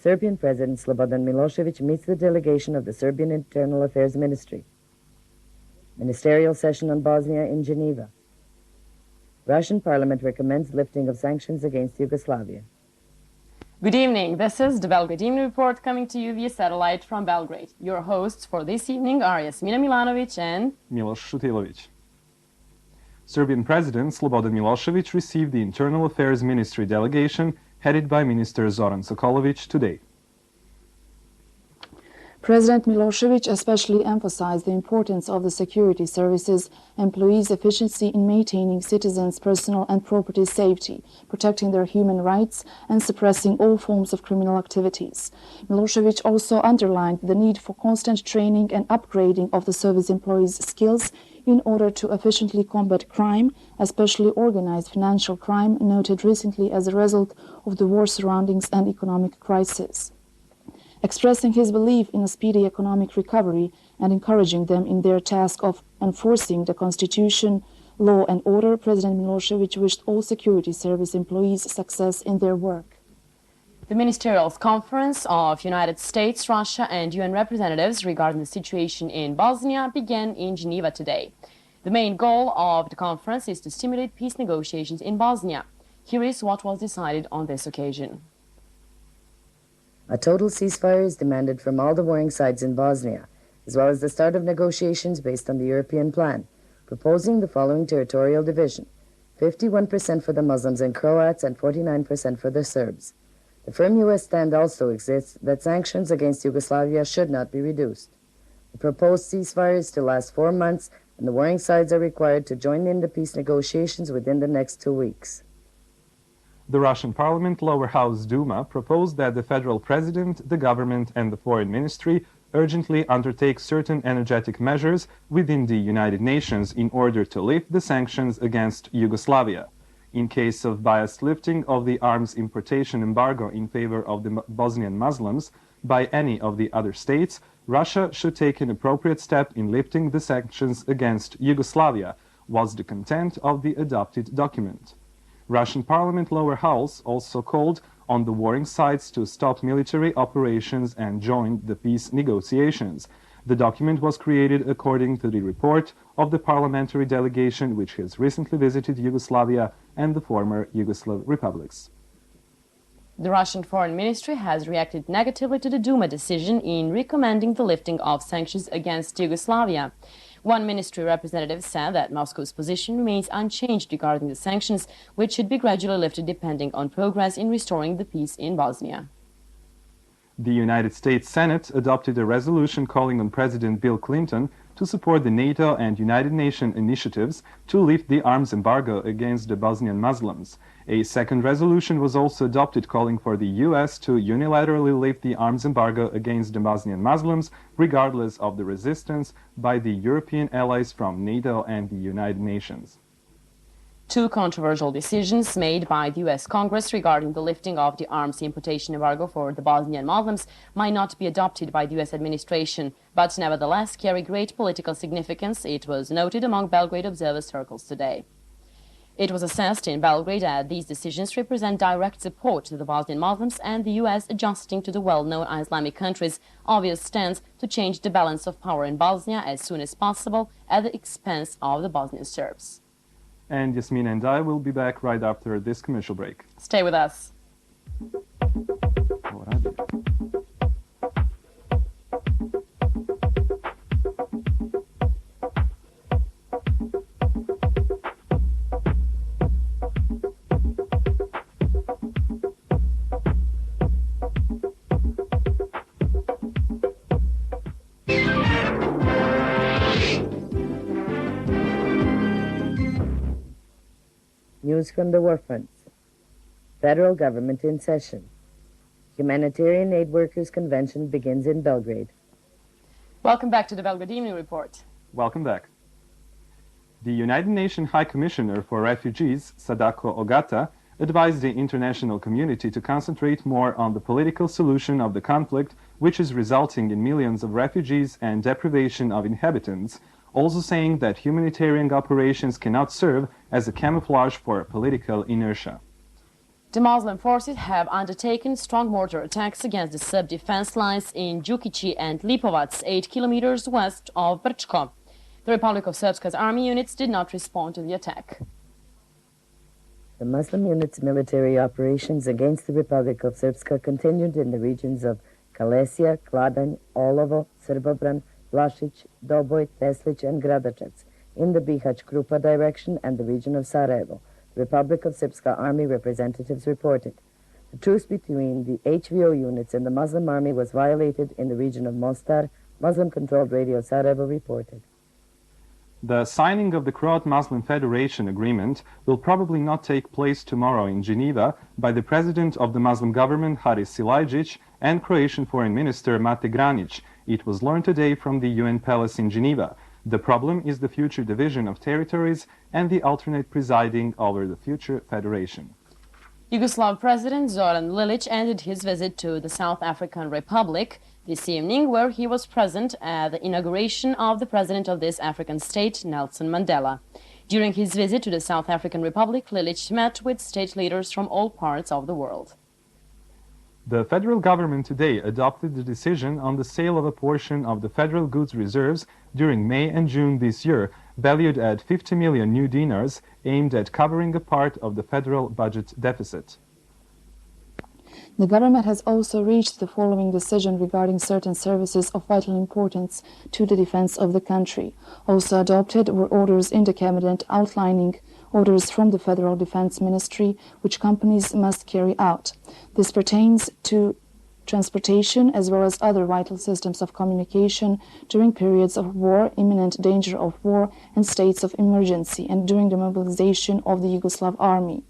Serbian President Slobodan Milošević meets the delegation of the Serbian Internal Affairs Ministry. Ministerial session on Bosnia in Geneva. Russian Parliament recommends lifting of sanctions against Yugoslavia. Good evening. This is the Belgrade Evening Report coming to you via satellite from Belgrade. Your hosts for this evening are Jasmina Milanović and Miloš Šutilović. Serbian President Slobodan Milošević received the Internal Affairs Ministry delegation headed by Minister Zoran Lilić today. President Milošević especially emphasized the importance of the security services employees' efficiency in maintaining citizens' personal and property safety, protecting their human rights, and suppressing all forms of criminal activities. Milošević also underlined the need for constant training and upgrading of the service employees' skills in order to efficiently combat crime, especially organized financial crime noted recently as a result of the war surroundings and economic crisis. Expressing his belief in a speedy economic recovery and encouraging them in their task of enforcing the Constitution, law and order, President Milošević wished all security service employees success in their work. the Ministerial Conference of United States, Russia and UN representatives regarding the situation in Bosnia began in Geneva today. The main goal of the conference is to stimulate peace negotiations in Bosnia. Here is what was decided on this occasion. A total ceasefire is demanded from all the warring sides in Bosnia, as well as the start of negotiations based on the European plan, proposing the following territorial division: 51% for the Muslims and Croats and 49% for the Serbs. The firm U.S. stand also exists that sanctions against Yugoslavia should not be reduced. The proposed ceasefire is to last 4 months, and the warring sides are required to join in the peace negotiations within the next 2 weeks. The Russian Parliament Lower House Duma proposed that the federal president, the government and the foreign ministry urgently undertake certain energetic measures within the United Nations in order to lift the sanctions against Yugoslavia. In case of biased lifting of the arms importation embargo in favor of the Bosnian Muslims by any of the other states, Russia should take an appropriate step in lifting the sanctions against Yugoslavia, was the content of the adopted document. Russian Parliament Lower House also called on the warring sides to stop military operations and join the peace negotiations. The document was created according to the report of the parliamentary delegation which has recently visited Yugoslavia and the former Yugoslav republics. The Russian Foreign Ministry has reacted negatively to the Duma decision in recommending the lifting of sanctions against Yugoslavia. One ministry representative said that Moscow's position remains unchanged regarding the sanctions, which should be gradually lifted depending on progress in restoring the peace in Bosnia. The United States Senate adopted a resolution calling on President Bill Clinton to support the NATO and United Nations initiatives to lift the arms embargo against the Bosnian Muslims. A second resolution was also adopted calling for the U.S. to unilaterally lift the arms embargo against the Bosnian Muslims, regardless of the resistance by the European allies from NATO and the United Nations. Two controversial decisions made by the U.S. Congress regarding the lifting of the arms importation embargo for the Bosnian Muslims might not be adopted by the U.S. administration, but nevertheless carry great political significance, it was noted among Belgrade observer circles today. It was assessed in Belgrade that these decisions represent direct support to the Bosnian Muslims and the U.S. adjusting to the well-known Islamic countries' obvious stance to change the balance of power in Bosnia as soon as possible at the expense of the Bosnian Serbs. And Jasmina and I will be back right after this commercial break. Stay with us. News from the war fronts. Federal government in session. Humanitarian Aid Workers Convention begins in Belgrade. Welcome back to the Belgrade Evening Report. Welcome back. The United Nations High Commissioner for Refugees, Sadako Ogata, advised the international community to concentrate more on the political solution of the conflict, which is resulting in millions of refugees and deprivation of inhabitants, also saying that humanitarian operations cannot serve as a camouflage for political inertia. The Muslim forces have undertaken strong mortar attacks against the Serb defense lines in Đukići and Lipovac, 8 kilometers west of Brčko. The Republic of Srpska's army units did not respond to the attack. The Muslim unit's military operations against the Republic of Srpska continued in the regions of Kalesija, Kladanj, Olovo, Srbobran, Vlašić, Doboj, Teslić, and Gradačac in the Bihać-Krupa direction and the region of Sarajevo. The Republic of Srpska army representatives reported. The truce between the HVO units and the Muslim army was violated in the region of Mostar, Muslim-controlled Radio Sarajevo reported. The signing of the Croat-Muslim Federation agreement will probably not take place tomorrow in Geneva by the President of the Muslim government, Haris Silajdžić, and Croatian Foreign Minister Mate Granić. It was learned today from the UN Palace in Geneva. The problem is the future division of territories and the alternate presiding over the future federation. Yugoslav President Zoran Lilić ended his visit to the South African Republic this evening, where he was present at the inauguration of the president of this African state, Nelson Mandela. During his visit to the South African Republic, Lilić met with state leaders from all parts of the world. The federal government today adopted the decision on the sale of a portion of the federal goods reserves during May and June this year, valued at 50 million new dinars, aimed at covering a part of the federal budget deficit. The government has also reached the following decision regarding certain services of vital importance to the defense of the country. Also adopted were orders in the cabinet outlining orders from the Federal Defense Ministry which companies must carry out. This pertains to transportation as well as other vital systems of communication during periods of war, imminent danger of war, and states of emergency, and during the mobilization of the Yugoslav army.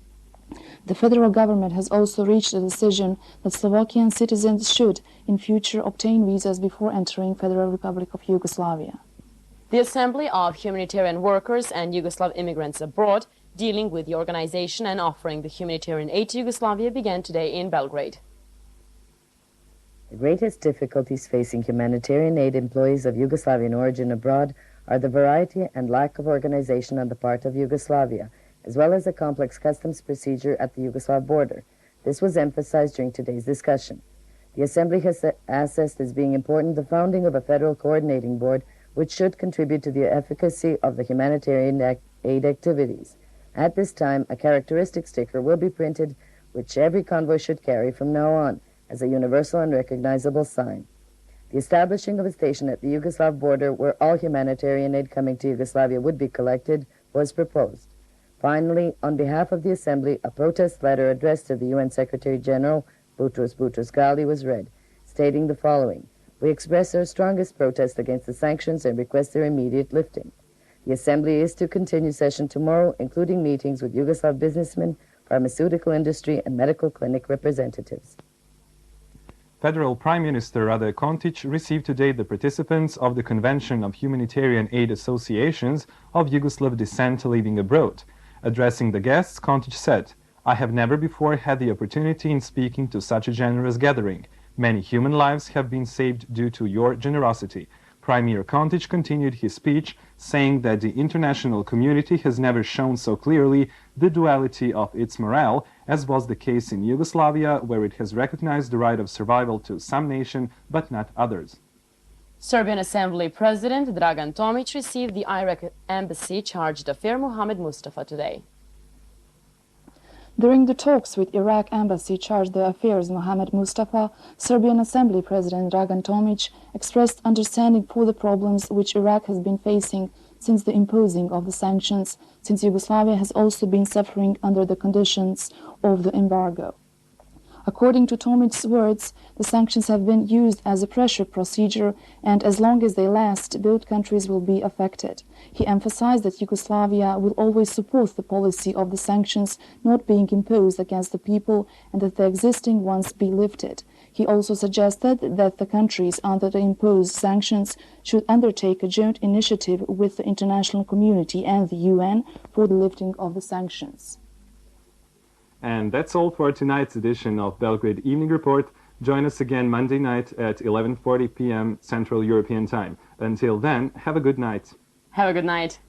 The federal government has also reached a decision that Slovakian citizens should, in future, obtain visas before entering Federal Republic of Yugoslavia. The Assembly of Humanitarian Workers and Yugoslav Immigrants Abroad, dealing with the organization and offering the humanitarian aid to Yugoslavia, began today in Belgrade. The greatest difficulties facing humanitarian aid employees of Yugoslavian origin abroad are the variety and lack of organization on the part of Yugoslavia, as well as a complex customs procedure at the Yugoslav border. This was emphasized during today's discussion. The Assembly has assessed as being important the founding of a federal coordinating board which should contribute to the efficacy of the humanitarian aid activities. At this time, a characteristic sticker will be printed which every convoy should carry from now on as a universal and recognizable sign. The establishing of a station at the Yugoslav border where all humanitarian aid coming to Yugoslavia would be collected was proposed. Finally, on behalf of the Assembly, a protest letter addressed to the UN Secretary-General, Boutros Boutros-Ghali, was read, stating the following: "We express our strongest protest against the sanctions and request their immediate lifting. The Assembly is to continue session tomorrow, including meetings with Yugoslav businessmen, pharmaceutical industry, and medical clinic representatives." Federal Prime Minister Rade Kontić received today the participants of the Convention of Humanitarian Aid Associations of Yugoslav descent living abroad. Addressing the guests, Kontić said, "I have never before had the opportunity in speaking to such a generous gathering. Many human lives have been saved due to your generosity." Premier Kontić continued his speech, saying that the international community has never shown so clearly the duality of its morale, as was the case in Yugoslavia, where it has recognized the right of survival to some nation, but not others. Serbian Assembly President Dragan Tomić received the Iraq embassy charge d'affaires Mohamed Mustafa today. During the talks with Iraq embassy charge d'affaires Mohamed Mustafa, Serbian Assembly President Dragan Tomić expressed understanding for the problems which Iraq has been facing since the imposing of the sanctions, since Yugoslavia has also been suffering under the conditions of the embargo. According to Tomić's words, the sanctions have been used as a pressure procedure, and as long as they last, both countries will be affected. He emphasized that Yugoslavia will always support the policy of the sanctions not being imposed against the people and that the existing ones be lifted. He also suggested that the countries under the imposed sanctions should undertake a joint initiative with the international community and the UN for the lifting of the sanctions. And that's all for tonight's edition of Belgrade Evening Report. Join us again Monday night at 11:40 p.m. Central European Time. Until then, have a good night. Have a good night.